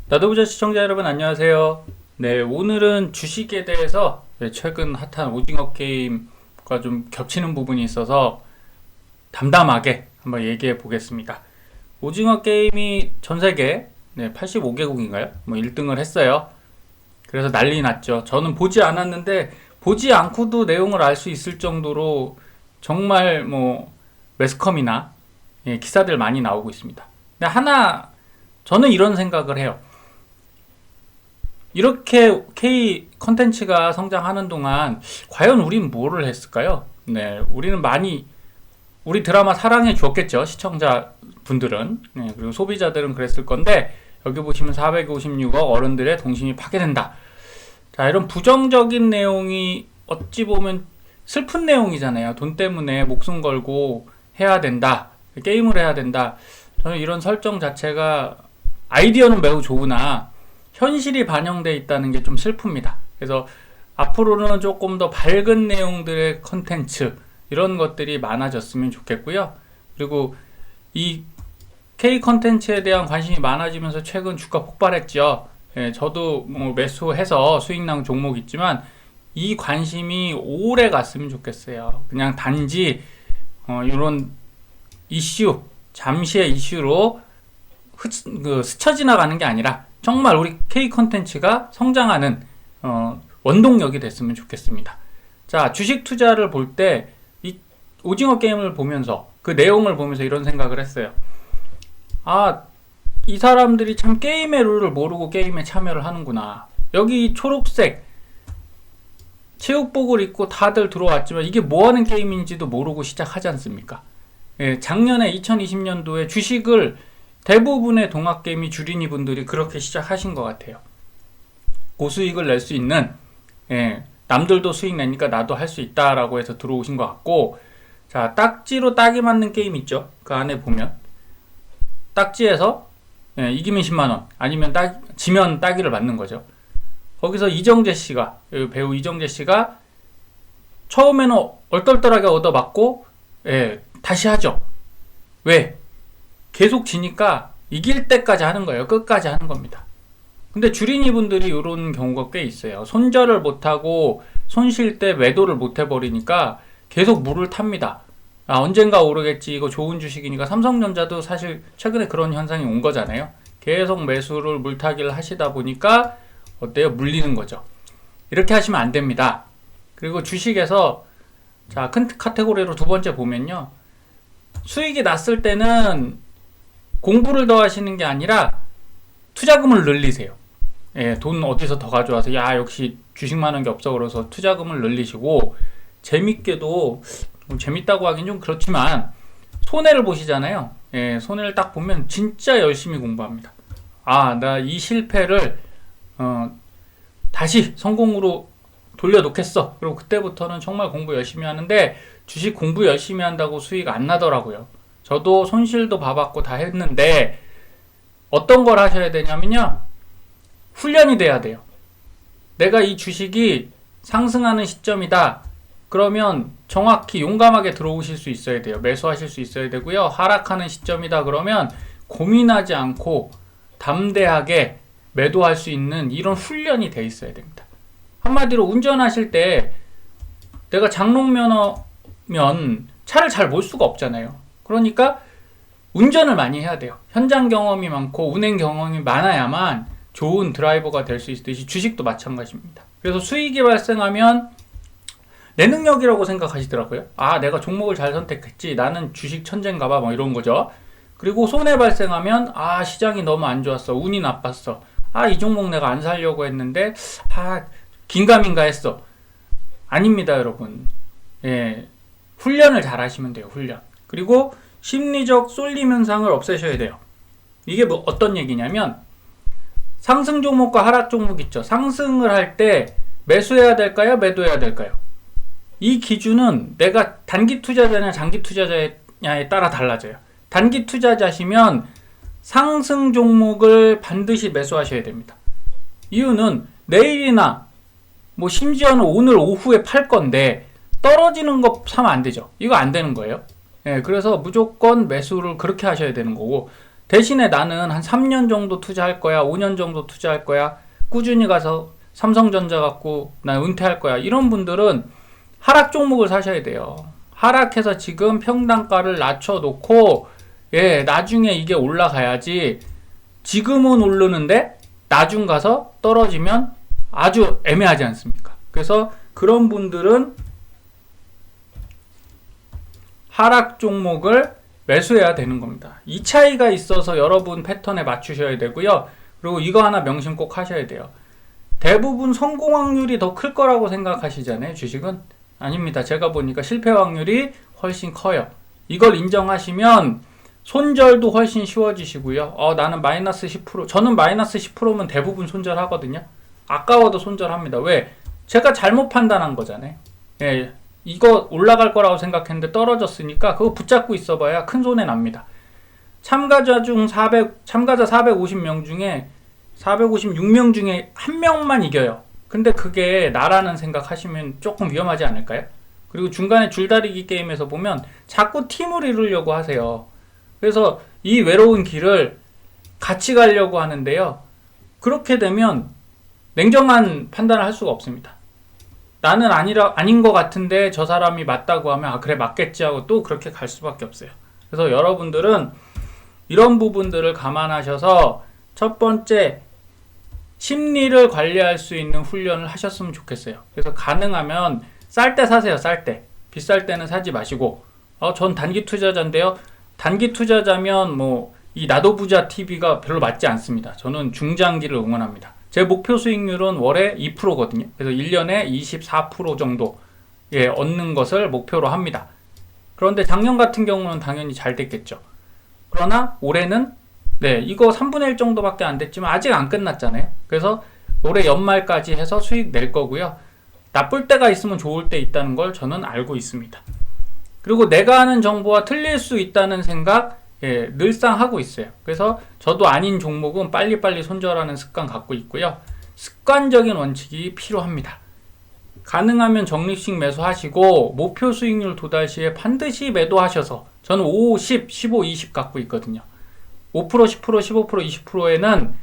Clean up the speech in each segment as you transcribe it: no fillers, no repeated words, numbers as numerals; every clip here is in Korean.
나도부자 시청자 여러분 안녕하세요. 네, 오늘은 주식에 대해서 최근 핫한 오징어 게임과 좀 겹치는 부분이 있어서 담담하게 한번 얘기해 보겠습니다. 오징어 게임이 전 세계 85개국인가요? 뭐 1등을 했어요. 그래서 난리 났죠. 저는 보지 않았는데 보지 않고도 내용을 알 수 있을 정도로 정말 뭐 매스컴이나 기사들 많이 나오고 있습니다. 근데 하나 저는 이런 생각을 해요. 이렇게 K 컨텐츠가 성장하는 동안 과연 우린 뭐를 했을까요? 네, 우리 드라마 사랑해 주었겠죠. 시청자 분들은. 네, 그리고 소비자들은 그랬을 건데 여기 보시면 456억 어른들의 동심이 파괴된다. 자, 이런 부정적인 내용이 어찌 보면 슬픈 내용이잖아요. 돈 때문에 목숨 걸고 해야 된다. 게임을 해야 된다. 저는 이런 설정 자체가 아이디어는 매우 좋으나 현실이 반영되어 있다는 게 좀 슬픕니다. 그래서 앞으로는 조금 더 밝은 내용들의 컨텐츠 이런 것들이 많아졌으면 좋겠고요. 그리고 이 K 컨텐츠에 대한 관심이 많아지면서 최근 주가 폭발했죠. 저도 뭐 매수해서 수익 난 종목 있지만 이 관심이 오래 갔으면 좋겠어요. 그냥 단지 이런 이슈, 잠시의 이슈로 스쳐 지나가는 게 아니라 정말 우리 K 컨텐츠가 성장하는 원동력이 됐으면 좋겠습니다. 자, 주식 투자를 볼 때 이 오징어 게임을 보면서 그 내용을 보면서 이런 생각을 했어요. 아, 이 사람들이 참 게임의 룰을 모르고 게임에 참여를 하는구나. 여기 초록색 체육복을 입고 다들 들어왔지만 이게 뭐하는 게임인지도 모르고 시작하지 않습니까? 작년에 2020년도에 주식을 대부분의 동학개미 주린이 분들이 그렇게 시작하신 것 같아요. 고수익을 낼 수 있는, 남들도 수익 내니까 나도 할 수 있다라고 해서 들어오신 것 같고, 자, 딱지로 딱이 맞는 게임 있죠? 그 안에 보면 딱지에서 이기면 10만원, 아니면 지면 따기를 맞는 거죠. 거기서 이정재 씨가, 배우 이정재 씨가 처음에는 얼떨떨하게 얻어맞고, 다시 하죠. 왜? 계속 지니까 이길 때까지 하는 거예요. 끝까지 하는 겁니다. 근데 주린이 분들이 이런 경우가 꽤 있어요. 손절을 못하고 손 쉴 때 매도를 못 해버리니까 계속 물을 탑니다. 아, 언젠가 오르겠지. 이거 좋은 주식이니까. 삼성전자도 사실 최근에 그런 현상이 온 거잖아요. 계속 매수를 물타기를 하시다 보니까 어때요? 물리는 거죠. 이렇게 하시면 안 됩니다. 그리고 주식에서 자, 큰 카테고리로 두 번째 보면요. 수익이 났을 때는 공부를 더 하시는 게 아니라 투자금을 늘리세요. 돈 어디서 더 가져와서 역시 주식만 한 게 없어 그래서 투자금을 늘리시고 재밌게도 재밌다고 하긴 좀 그렇지만 손해를 보시잖아요. 손해를 딱 보면 진짜 열심히 공부합니다. 나 이 실패를 다시 성공으로 돌려놓겠어. 그리고 그때부터는 정말 공부 열심히 하는데 주식 공부 열심히 한다고 수익 안 나더라고요. 저도 손실도 봐봤고 다 했는데 어떤 걸 하셔야 되냐면요. 훈련이 돼야 돼요. 내가 이 주식이 상승하는 시점이다. 그러면 정확히 용감하게 들어오실 수 있어야 돼요. 매수하실 수 있어야 되고요. 하락하는 시점이다. 그러면 고민하지 않고 담대하게 매도할 수 있는 이런 훈련이 돼 있어야 됩니다. 한마디로 운전하실 때 내가 장롱면허면 차를 잘 몰 수가 없잖아요. 그러니까 운전을 많이 해야 돼요. 현장 경험이 많고 운행 경험이 많아야만 좋은 드라이버가 될 수 있듯이 주식도 마찬가지입니다. 그래서 수익이 발생하면 내 능력이라고 생각하시더라고요. 내가 종목을 잘 선택했지. 나는 주식 천재인가 봐. 뭐 이런 거죠. 그리고 손해 발생하면 시장이 너무 안 좋았어. 운이 나빴어. 이 종목 내가 안 살려고 했는데 긴가민가 했어. 아닙니다, 여러분. 훈련을 잘 하시면 돼요. 훈련. 그리고 심리적 쏠림 현상을 없애셔야 돼요. 이게 어떤 얘기냐면 상승 종목과 하락 종목 있죠. 상승을 할 때 매수해야 될까요? 매도해야 될까요? 이 기준은 내가 단기 투자자냐 장기 투자자냐에 따라 달라져요. 단기 투자자시면 상승 종목을 반드시 매수하셔야 됩니다. 이유는 내일이나 심지어는 오늘 오후에 팔 건데 떨어지는 거 사면 안 되죠. 이거 안 되는 거예요. 그래서 무조건 매수를 그렇게 하셔야 되는 거고, 대신에 나는 한 3년 정도 투자할 거야, 5년 정도 투자할 거야, 꾸준히 가서 삼성전자 갖고 난 은퇴할 거야. 이런 분들은 하락 종목을 사셔야 돼요. 하락해서 지금 평단가를 낮춰놓고 나중에 이게 올라가야지. 지금은 오르는데 나중 가서 떨어지면 아주 애매하지 않습니까? 그래서 그런 분들은 하락 종목을 매수해야 되는 겁니다. 이 차이가 있어서 여러분 패턴에 맞추셔야 되고요. 그리고 이거 하나 명심 꼭 하셔야 돼요. 대부분 성공 확률이 더 클 거라고 생각하시잖아요. 주식은 아닙니다. 제가 보니까 실패 확률이 훨씬 커요. 이걸 인정하시면 손절도 훨씬 쉬워지시고요. 나는 마이너스 10%, 저는 마이너스 10%면 대부분 손절하거든요. 아까워도 손절합니다. 왜? 제가 잘못 판단한 거잖아요. 이거 올라갈 거라고 생각했는데 떨어졌으니까 그거 붙잡고 있어봐야 큰 손해 납니다. 참가자 450명 중에 456명 중에 한 명만 이겨요. 근데 그게 나라는 생각하시면 조금 위험하지 않을까요? 그리고 중간에 줄다리기 게임에서 보면 자꾸 팀을 이루려고 하세요. 그래서 이 외로운 길을 같이 가려고 하는데요. 그렇게 되면 냉정한 판단을 할 수가 없습니다. 나는 아닌 것 같은데 저 사람이 맞다고 하면 그래 맞겠지 하고 또 그렇게 갈 수밖에 없어요. 그래서 여러분들은 이런 부분들을 감안하셔서 첫 번째 심리를 관리할 수 있는 훈련을 하셨으면 좋겠어요. 그래서 가능하면 쌀 때 사세요. 쌀 때. 비쌀 때는 사지 마시고 전 단기 투자자인데요. 단기 투자자면 이 나도 부자 TV가 별로 맞지 않습니다. 저는 중장기를 응원합니다. 제 목표 수익률은 월에 2%거든요. 그래서 1년에 24% 정도 얻는 것을 목표로 합니다. 그런데 작년 같은 경우는 당연히 잘 됐겠죠. 그러나 올해는 이거 3분의 1 정도밖에 안 됐지만 아직 안 끝났잖아요. 그래서 올해 연말까지 해서 수익 낼 거고요. 나쁠 때가 있으면 좋을 때 있다는 걸 저는 알고 있습니다. 그리고 내가 아는 정보와 틀릴 수 있다는 생각 늘상 하고 있어요. 그래서 저도 아닌 종목은 빨리빨리 손절하는 습관 갖고 있고요. 습관적인 원칙이 필요합니다. 가능하면 적립식 매수하시고 목표 수익률 도달 시에 반드시 매도하셔서 저는 5, 10, 15, 20 갖고 있거든요. 5%, 10%, 15%, 20%에는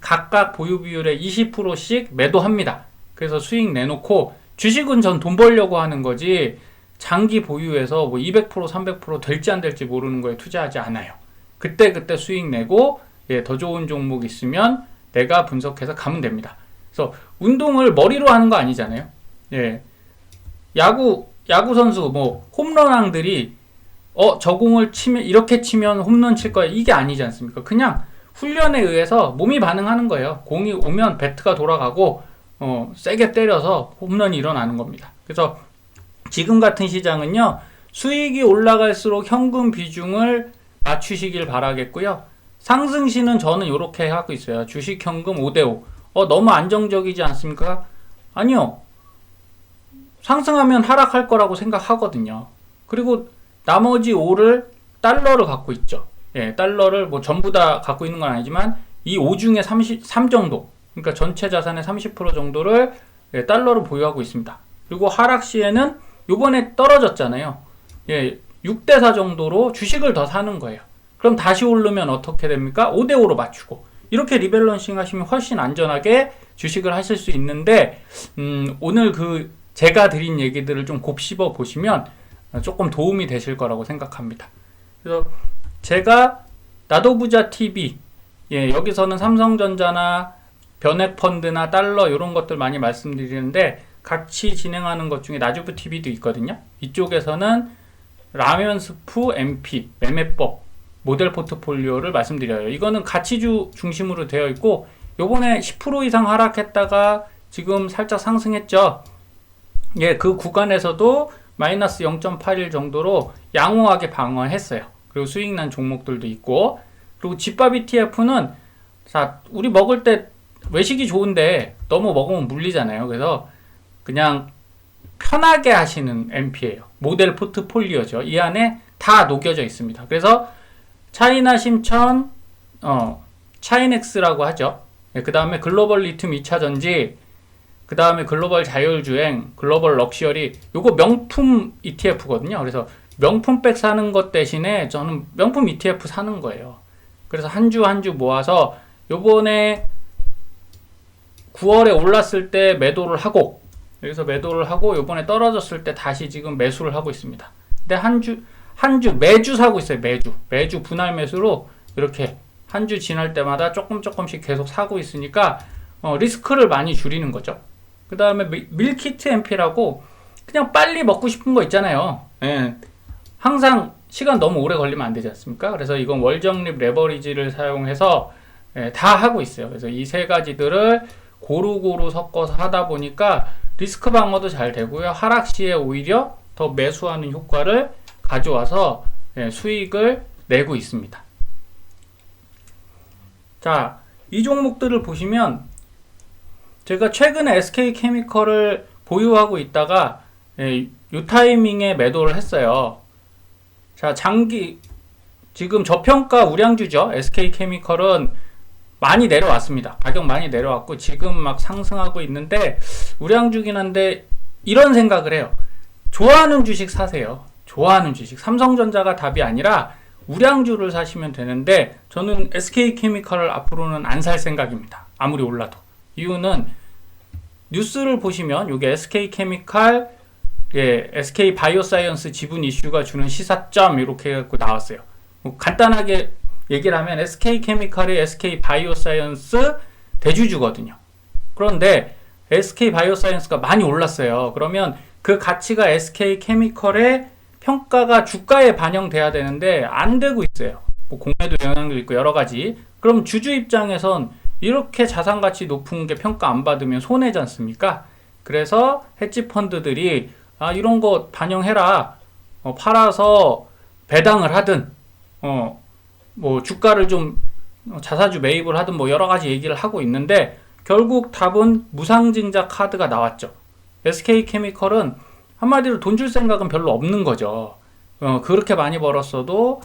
각각 보유 비율의 20%씩 매도합니다. 그래서 수익 내놓고 주식은 전 돈 벌려고 하는 거지 장기 보유해서 200%, 300% 될지 안 될지 모르는 거에 투자하지 않아요. 그때 수익 내고 더 좋은 종목 있으면 내가 분석해서 가면 됩니다. 그래서 운동을 머리로 하는 거 아니잖아요. 야구 선수 홈런왕들이 저 공을 치면 이렇게 치면 홈런 칠 거야 이게 아니지 않습니까? 그냥 훈련에 의해서 몸이 반응하는 거예요. 공이 오면 배트가 돌아가고 세게 때려서 홈런이 일어나는 겁니다. 그래서 지금 같은 시장은요, 수익이 올라갈수록 현금 비중을 맞추시길 바라겠고요. 상승시는 저는 이렇게 하고 있어요. 주식 현금 5대5. 너무 안정적이지 않습니까? 아니요. 상승하면 하락할 거라고 생각하거든요. 그리고 나머지 5를 달러를 갖고 있죠. 달러를 전부 다 갖고 있는 건 아니지만 이 5 중에 3 정도, 그러니까 전체 자산의 30% 정도를 달러를 보유하고 있습니다. 그리고 하락 시에는 요번에 떨어졌잖아요. 6대4 정도로 주식을 더 사는 거예요. 그럼 다시 오르면 어떻게 됩니까? 5대5로 맞추고 이렇게 리밸런싱 하시면 훨씬 안전하게 주식을 하실 수 있는데 오늘 제가 드린 얘기들을 좀 곱씹어 보시면 조금 도움이 되실 거라고 생각합니다. 그래서 제가 나도 부자 TV 여기서는 삼성전자나 변액펀드나 달러 이런 것들 많이 말씀드리는데 같이 진행하는 것 중에 나주부 TV도 있거든요. 이쪽에서는 라면 스프 MP 매매법 모델 포트폴리오를 말씀드려요. 이거는 가치주 중심으로 되어 있고 요번에 10% 이상 하락했다가 지금 살짝 상승했죠. 그 구간에서도 마이너스 0.81 정도로 양호하게 방어했어요. 그리고 수익 난 종목들도 있고, 그리고 집밥 ETF는 우리 먹을 때 외식이 좋은데 너무 먹으면 물리잖아요. 그래서 그냥 편하게 하시는 MP예요. 모델 포트폴리오죠. 이 안에 다 녹여져 있습니다. 그래서 차이나 심천, 차이넥스라고 하죠. 그 다음에 글로벌 리튬 2차전지, 그 다음에 글로벌 자율주행, 글로벌 럭셔리, 요거 명품 ETF거든요. 그래서 명품백 사는 것 대신에 저는 명품 ETF 사는 거예요. 그래서 한 주 한 주 모아서 요번에 9월에 올랐을 때 매도를 하고, 여기서 매도를 하고 요번에 떨어졌을 때 다시 지금 매수를 하고 있습니다. 근데 한 주 매주 사고 있어요. 매주 분할 매수로 이렇게 한 주 지날 때마다 조금씩 계속 사고 있으니까 리스크를 많이 줄이는 거죠. 그 다음에 밀키트 MP라고 그냥 빨리 먹고 싶은 거 있잖아요. 예. 항상 시간 너무 오래 걸리면 안 되지 않습니까? 그래서 이건 월적립 레버리지를 사용해서 다 하고 있어요. 그래서 이 세 가지들을 고루고루 섞어서 하다 보니까 리스크 방어도 잘 되고요. 하락 시에 오히려 더 매수하는 효과를 가져와서 수익을 내고 있습니다. 자, 이 종목들을 보시면 제가 최근에 SK케미컬을 보유하고 있다가 이 타이밍에 매도를 했어요. 자, 지금 저평가 우량주죠. SK케미컬은 많이 내려왔습니다. 가격 많이 내려왔고 지금 막 상승하고 있는데 우량주긴 한데 이런 생각을 해요. 좋아하는 주식 사세요. 좋아하는 주식. 삼성전자가 답이 아니라 우량주를 사시면 되는데 저는 SK케미컬을 앞으로는 안 살 생각입니다. 아무리 올라도. 이유는 뉴스를 보시면 이게 SK케미칼, SK바이오사이언스 지분 이슈가 주는 시사점 이렇게 해갖고 나왔어요. 뭐 간단하게 얘기를 하면 SK케미칼이 SK바이오사이언스 대주주거든요. 그런데 SK바이오사이언스가 많이 올랐어요. 그러면 그 가치가 SK케미칼의 평가가 주가에 반영돼야 되는데 안 되고 있어요. 뭐 공매도 영향도 있고 여러 가지. 그럼 주주 입장에선 이렇게 자산가치 높은 게 평가 안 받으면 손해지 않습니까? 그래서 헤지펀드들이 이런 거 반영해라. 팔아서 배당을 하든 뭐 주가를 좀 자사주 매입을 하든 뭐 여러 가지 얘기를 하고 있는데 결국 답은 무상증자 카드가 나왔죠. SK케미컬은 한마디로 돈 줄 생각은 별로 없는 거죠. 그렇게 많이 벌었어도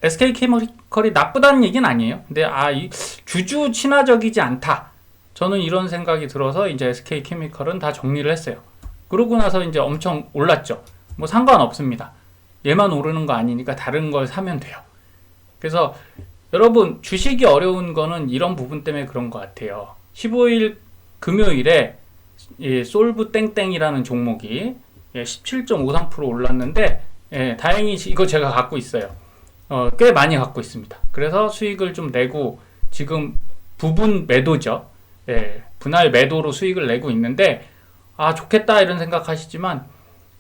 SK케미컬이 나쁘다는 얘기는 아니에요. 근데 이 주주 친화적이지 않다. 저는 이런 생각이 들어서 이제 SK케미컬은 다 정리를 했어요. 그러고 나서 이제 엄청 올랐죠. 뭐 상관없습니다. 얘만 오르는 거 아니니까 다른 걸 사면 돼요. 그래서 여러분 주식이 어려운 거는 이런 부분 때문에 그런 것 같아요. 15일 금요일에 솔브 땡땡이라는 종목이 17.53% 올랐는데 다행히 이거 제가 갖고 있어요. 꽤 많이 갖고 있습니다. 그래서 수익을 좀 내고 지금 부분 매도죠. 분할 매도로 수익을 내고 있는데 좋겠다 이런 생각하시지만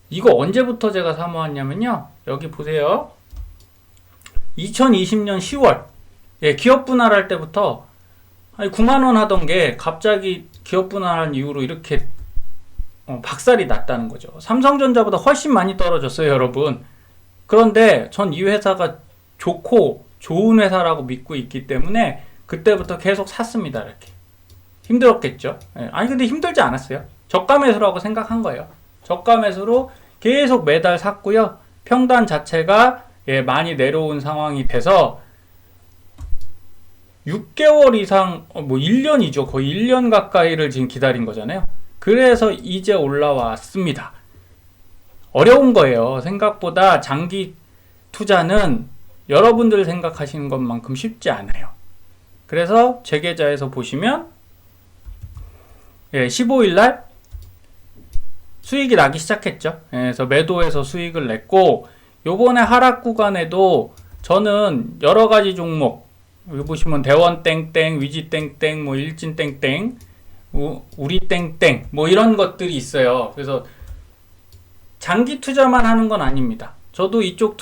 이거 언제부터 제가 사모았냐면요. 여기 보세요. 2020년 10월 기업 분할할 때부터 9만원 하던 게 갑자기 기업 분할한 이후로 이렇게 박살이 났다는 거죠. 삼성전자보다 훨씬 많이 떨어졌어요, 여러분. 그런데 전 이 회사가 좋고 좋은 회사라고 믿고 있기 때문에 그때부터 계속 샀습니다. 이렇게 힘들었겠죠. 근데 힘들지 않았어요. 저가 매수라고 생각한 거예요. 저가 매수로 계속 매달 샀고요. 평단 자체가 많이 내려온 상황이 돼서 6개월 이상, 1년이죠. 거의 1년 가까이를 지금 기다린 거잖아요. 그래서 이제 올라왔습니다. 어려운 거예요. 생각보다 장기 투자는 여러분들 생각하시는 것만큼 쉽지 않아요. 그래서 제 계좌에서 보시면 15일날 수익이 나기 시작했죠. 그래서 매도해서 수익을 냈고 요번에 하락 구간에도 저는 여러 가지 종목 여기 보시면 대원 땡땡, 위지 땡땡, 뭐 일진 땡땡, 우리 땡땡 뭐 이런 것들이 있어요. 그래서 장기 투자만 하는 건 아닙니다. 저도 이쪽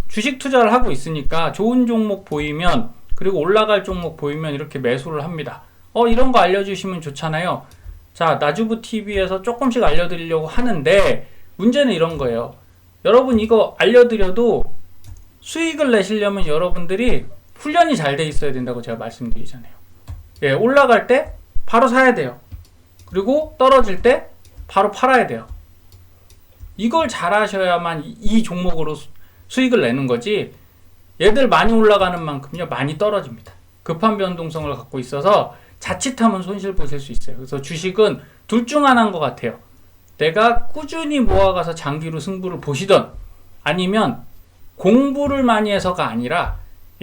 주식 투자를 하고 있으니까 좋은 종목 보이면 그리고 올라갈 종목 보이면 이렇게 매수를 합니다. 이런 거 알려주시면 좋잖아요. 자, 나주부TV에서 조금씩 알려드리려고 하는데 문제는 이런 거예요. 여러분 이거 알려드려도 수익을 내시려면 여러분들이 훈련이 잘 돼 있어야 된다고 제가 말씀드리잖아요. 올라갈 때 바로 사야 돼요. 그리고 떨어질 때 바로 팔아야 돼요. 이걸 잘 하셔야만 이 종목으로 수익을 내는 거지 얘들 많이 올라가는 만큼요 많이 떨어집니다. 급한 변동성을 갖고 있어서 자칫하면 손실 보실 수 있어요. 그래서 주식은 둘 중 하나인 것 같아요. 내가 꾸준히 모아가서 장기로 승부를 보시던 아니면 공부를 많이 해서가 아니라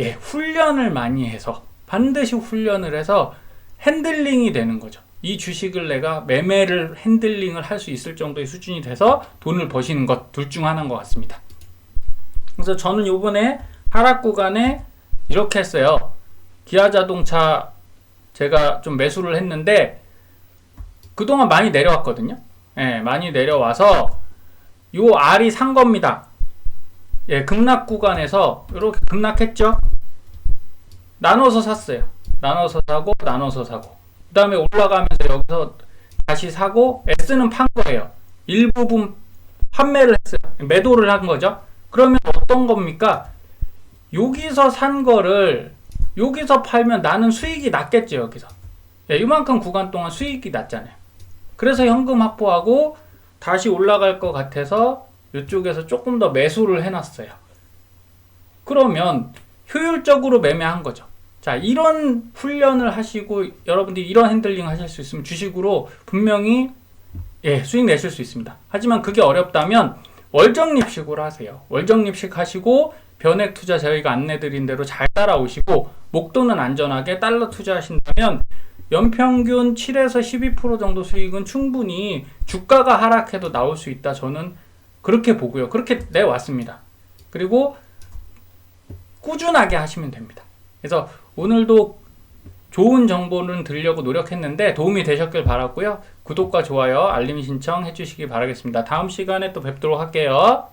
훈련을 많이 해서 반드시 훈련을 해서 핸들링이 되는 거죠. 이 주식을 내가 매매를 핸들링을 할 수 있을 정도의 수준이 돼서 돈을 버시는 것 둘 중 하나인 것 같습니다. 그래서 저는 요번에 하락 구간에 이렇게 했어요. 기아자동차 제가 좀 매수를 했는데 그동안 많이 내려왔거든요. 많이 내려와서 요 R이 산 겁니다. 급락 구간에서 이렇게 급락했죠. 나눠서 샀어요. 나눠서 사고 나눠서 사고 그 다음에 올라가면서 여기서 다시 사고 S는 판 거예요. 일부분 판매를 했어요. 매도를 한 거죠. 그러면 어떤 겁니까? 여기서 산 거를 여기서 팔면 나는 수익이 났겠죠. 여기서 이만큼 구간 동안 수익이 났잖아요. 그래서 현금 확보하고 다시 올라갈 것 같아서 이쪽에서 조금 더 매수를 해놨어요. 그러면 효율적으로 매매한 거죠. 자, 이런 훈련을 하시고 여러분들이 이런 핸들링 하실 수 있으면 주식으로 분명히 수익 내실 수 있습니다. 하지만 그게 어렵다면 월적립식으로 하세요. 월적립식 하시고 변액 투자 저희가 안내드린 대로 잘 따라오시고 목돈은 안전하게 달러 투자하신다면 연평균 7에서 12% 정도 수익은 충분히 주가가 하락해도 나올 수 있다. 저는 그렇게 보고요. 그렇게 내왔습니다. 그리고 꾸준하게 하시면 됩니다. 그래서 오늘도 좋은 정보를 드리려고 노력했는데 도움이 되셨길 바랐고요. 구독과 좋아요, 알림 신청 해주시기 바라겠습니다. 다음 시간에 또 뵙도록 할게요.